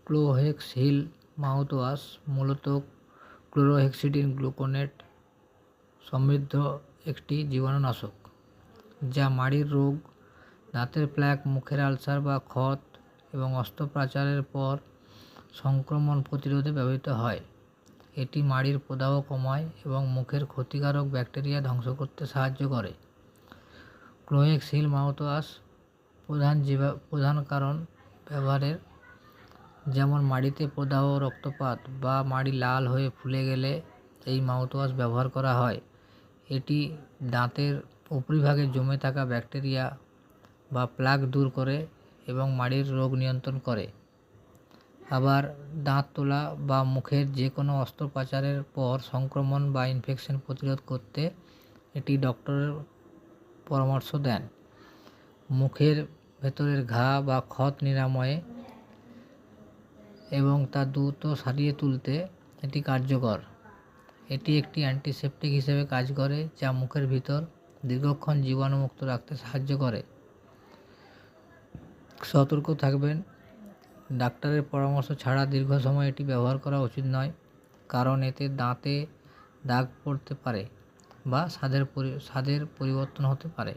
ক্লোহেক্সিল mouthwash মূলত ক্লোরোহেক্সিডিন gluconate সমৃদ্ধ একটি জীবাণুনাশক, যা মাড়ির রোগ, দাঁতের প্লাক, মুখের আলসার বা ক্ষত এবং অস্ত্রোপচারের পর সংক্রমণ প্রতিরোধে ব্যবহৃত হয়। এটি মাড়ির প্রদাহ কমায় এবং মুখের ক্ষতিকারক ব্যাকটেরিয়া ধ্বংস করতে সাহায্য করে। ক্লোহেক্সিল মাউথওয়াশ প্রধান কারণ ব্যবহারের যেমন মাড়িতে প্রদাহ, রক্তপাত বা মাড়ি লাল হয়ে ফুলে গেলে এই মাউথওয়াশ ব্যবহার করা হয়। এটি দাঁতের উপরিভাগে জমে থাকা ব্যাকটেরিয়া বা প্লাক দূর করে এবং মাড়ির রোগ নিয়ন্ত্রণ করে। আবার দাঁত তোলা বা মুখের যে কোনো অস্ত্রোপচারের পর সংক্রমণ বা ইনফেকশন প্রতিরোধ করতে এটি ডক্টরের পরামর্শ দেন। মুখের ভেতরের ঘা বা ক্ষত নিরাময়ে এবং তা দ্রুত সারিয়ে তুলতে এটি কার্যকর। এটি একটি অ্যান্টিসেপটিক হিসেবে কাজ করে, যা মুখের ভিতর দীর্ঘক্ষণ জীবাণুমুক্ত রাখতে সাহায্য করে। সতর্ক থাকবেন, ডাক্তারের পরামর্শ ছাড়া দীর্ঘ সময় এটি ব্যবহার করা উচিত নয়, কারণ এতে দাঁতে দাগ পড়তে পারে বা স্বাদের পরিবর্তন হতে পারে।